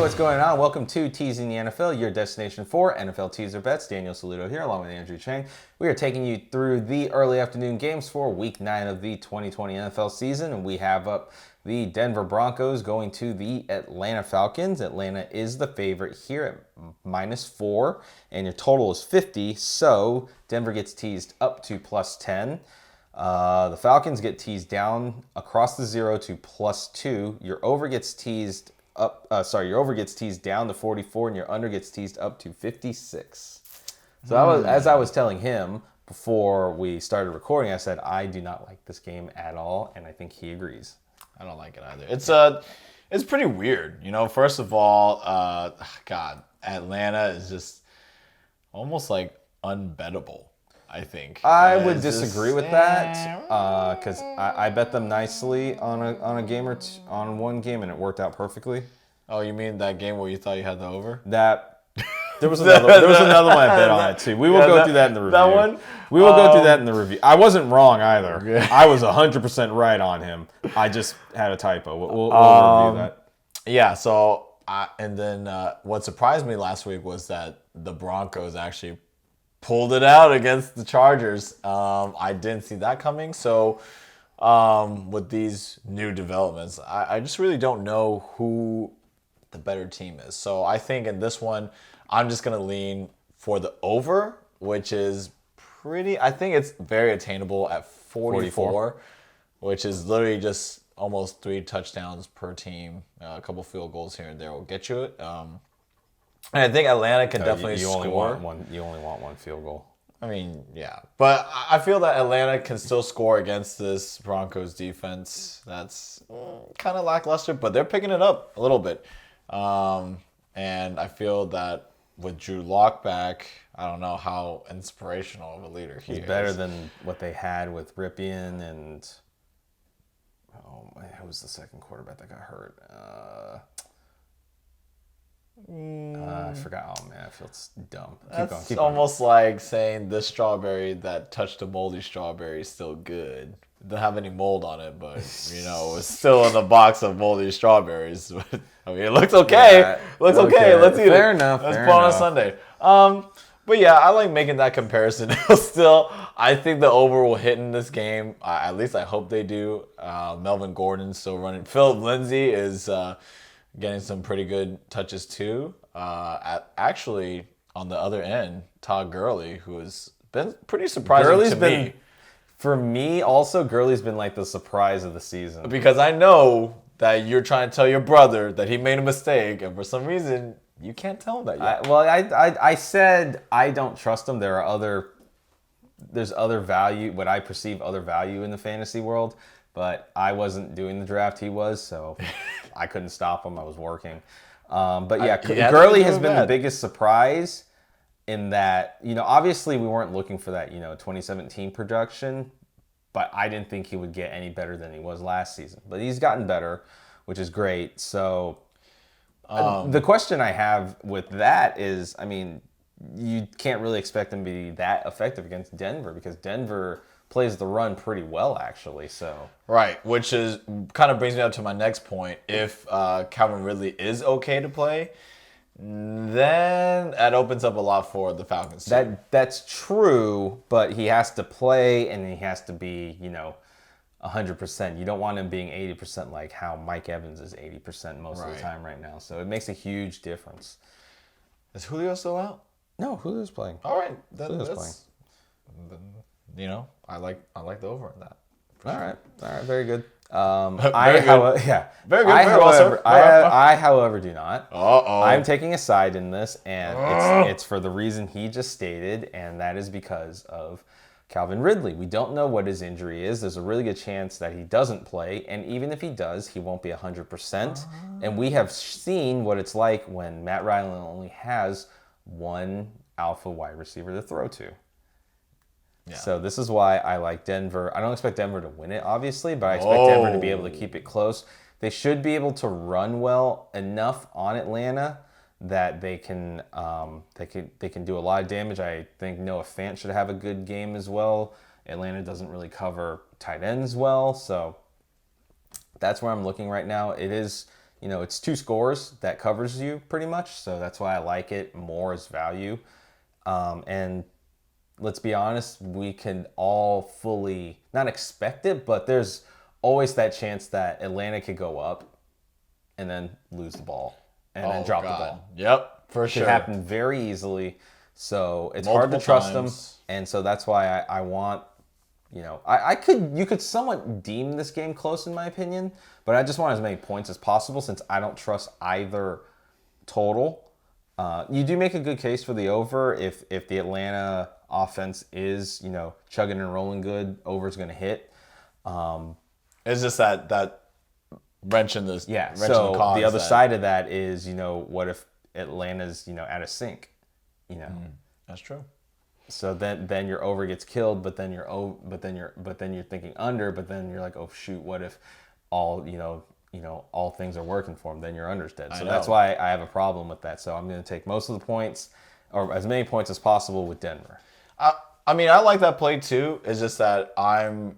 what's going on? Welcome to Teasing the NFL, your destination for NFL teaser bets. Daniel Saludo here, along with Andrew Chang. We are taking you through the early afternoon games for Week 9 of the 2020 NFL season, and we have up the Denver Broncos going to the Atlanta Falcons. Atlanta is the favorite here at -4, and your total is 50, so Denver gets teased up to +10. The Falcons get teased down across the 0 to +2. Your over gets teased your over gets teased down to 44, and your under gets teased up to 56. So as I was telling him before we started recording, I said I do not like this game at all, and I think he agrees. I don't like it either. It's pretty weird. First of all, Atlanta is just almost like unbettable, I think. I would disagree with that because I bet them nicely on a game on one game, and it worked out perfectly. Oh, you mean that game where you thought you had the over? There was another one I bet on it too. We will go through that in the review. That one? We will go through that in the review. I wasn't wrong either. I was 100% right on him. I just had a typo. We'll review that. Yeah. So and then what surprised me last week was that the Broncos actually pulled it out against the Chargers. I didn't see that coming. So with these new developments, I just really don't know who the better team is. So I think in this one, I'm just going to lean for the over, which is I think it's very attainable at 44, which is literally just almost 3 touchdowns per team. A couple field goals here and there will get you it. And I think Atlanta can definitely score. You only want one field goal. I mean, yeah. But I feel that Atlanta can still score against this Broncos defense. That's kind of lackluster, but they're picking it up a little bit. And I feel that with Drew Lock back, I don't know how inspirational of a leader he is. He's better than what they had with Ripien and... who was the second quarterback that got hurt? I forgot. Oh man, I feel dumb. Keep going. Almost like saying this strawberry that touched a moldy strawberry is still good. It doesn't have any mold on it, but it's still in the box of moldy strawberries. I mean, it looks okay. Yeah, looks okay. Let's eat it. Fair enough. Let's put on a Sunday. But yeah, I like making that comparison. Still, I think the over will hit in this game. At least I hope they do. Melvin Gordon's still running. Philip Lindsay is getting some pretty good touches too. Actually, on the other end, Todd Gurley, who has been pretty surprising to me. For me, also, Gurley's been like the surprise of the season. Because I know that you're trying to tell your brother that he made a mistake, and for some reason, you can't tell him that yet. I said I don't trust him. There's other value, what I perceive other value in the fantasy world, but I wasn't doing the draft, he was, so I couldn't stop him. I was working. But yeah, Gurley has been the biggest surprise in that, obviously we weren't looking for that, 2017 production, but I didn't think he would get any better than he was last season. But he's gotten better, which is great. So the question I have with that is, I mean, you can't really expect him to be that effective against Denver because Denver plays the run pretty well, actually. So right, which is kind of brings me up to my next point. If Calvin Ridley is okay to play, then that opens up a lot for the Falcons too. That's true, but he has to play and he has to be, 100%. You don't want him being 80% like how Mike Evans is 80% most of the time right now. So it makes a huge difference. Is Julio still out? No, Julio's playing. All right, Julio's playing. I like the over on that. All right, very good. Very good. Very good. I, however, do not. Uh-oh. I'm taking a side in this, and it's for the reason he just stated, and that is because of Calvin Ridley. We don't know what his injury is. There's a really good chance that he doesn't play, and even if he does, he won't be 100%. And we have seen what it's like when Matt Ryan only has one alpha wide receiver to throw to. Yeah. So this is why I like Denver. I don't expect Denver to win it, obviously, but I expect Denver to be able to keep it close. They should be able to run well enough on Atlanta that they can do a lot of damage. I think Noah Fant should have a good game as well. Atlanta doesn't really cover tight ends well, so that's where I'm looking right now. It is it's 2 scores that covers you pretty much. So that's why I like it more as value. And let's be honest, we can all fully not expect it, but there's always that chance that Atlanta could go up and then lose the ball and then drop the ball. Yep, for It sure. could happen very easily. So it's hard to trust them. And so that's why I want, you could somewhat deem this game close in my opinion, but I just want as many points as possible since I don't trust either total. You do make a good case for the over if the Atlanta offense is, chugging and rolling good, over's going to hit. It's just that wrench in this. Yeah. Wrench So in the, the other side of that is, what if Atlanta's, out of sync? That's true. So then your over gets killed, but then you're thinking under, but then you're like, oh shoot, what if all all things are working for them? Then your under's dead. So that's why I have a problem with that. So I'm going to take most of the points, or as many points as possible with Denver. I mean, I like that play too. It's just that I'm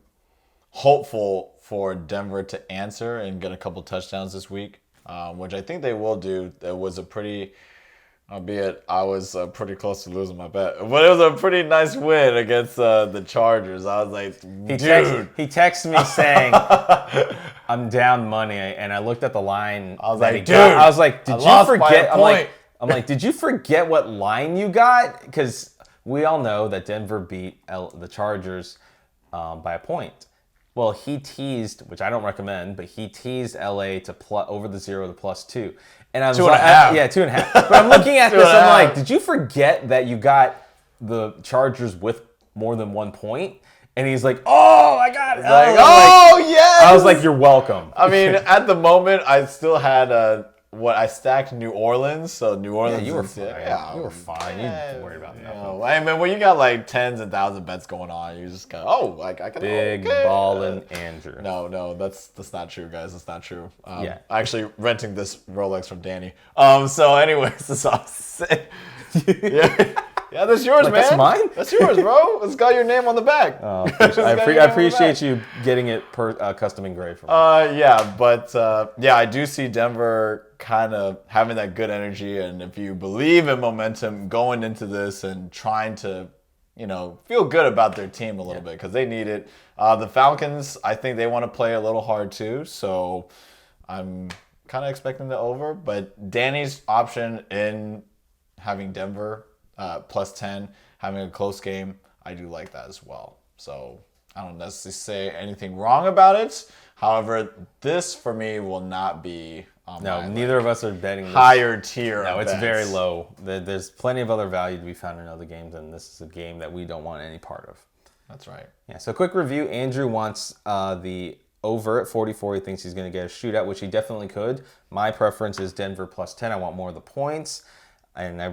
hopeful for Denver to answer and get a couple touchdowns this week, which I think they will do. It was a pretty, albeit I was pretty close to losing my bet, but it was a pretty nice win against the Chargers. I was like, dude. He texted me saying, I'm down money, and I looked at the line. I was like, dude. I was like, did you forget? I'm like, did you forget what line you got? Because we all know that Denver beat the Chargers by a point. Well, he teased, which I don't recommend, but he teased LA to over the 0 to +2. And I was 2.5. Yeah, 2.5. But I'm looking at this, I'm like, did you forget that you got the Chargers with more than 1 point? And he's like, oh, I got it. Yes! I was like, you're welcome. I mean, at the moment, I still had I stacked New Orleans, so New Orleans. Yeah, you were fine. Yeah, you were fine. You didn't worry about that. I mean, when you got like tens and thousands bets going on, you just go, I can. Big ballin' Andrew. No, that's not true, guys. That's not true. Yeah. Actually, renting this Rolex from Danny. So, anyways, this is yeah, that's yours, man. That's mine? That's yours, bro. It's got your name on the back. Oh, I appreciate you getting it custom engraved for me. Yeah, but I do see Denver kind of having that good energy, and if you believe in momentum going into this and trying to, feel good about their team a little bit because they need it. The Falcons, I think they want to play a little hard too, so I'm kind of expecting the over. But Danny's option in having Denver +10, having a close game, I do like that as well. So I don't necessarily say anything wrong about it. However, this for me will not be neither of us are betting this. Higher tier. No, it's bets. very low. There's plenty of other value to be found in other games, and this is a game that we don't want any part of. That's right. Yeah. So quick review. Andrew wants the over at 44. He thinks he's going to get a shootout, which he definitely could. My preference is Denver +10. I want more of the points, and I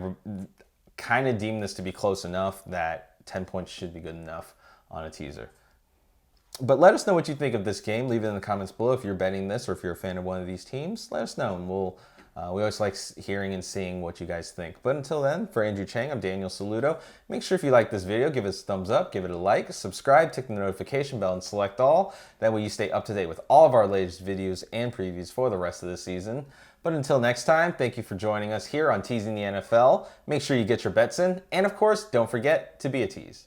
kind of deem this to be close enough that 10 points should be good enough on a teaser. But let us know what you think of this game. Leave it in the comments below if you're betting this or if you're a fan of one of these teams. Let us know, and we always like hearing and seeing what you guys think. But until then, for Andrew Chang, I'm Daniel Saludo. Make sure if you like this video, give us a thumbs up, give it a like, subscribe, tick the notification bell, and select all. That way you stay up to date with all of our latest videos and previews for the rest of the season. But until next time, thank you for joining us here on Teasing the NFL. Make sure you get your bets in, and of course, don't forget to be a tease.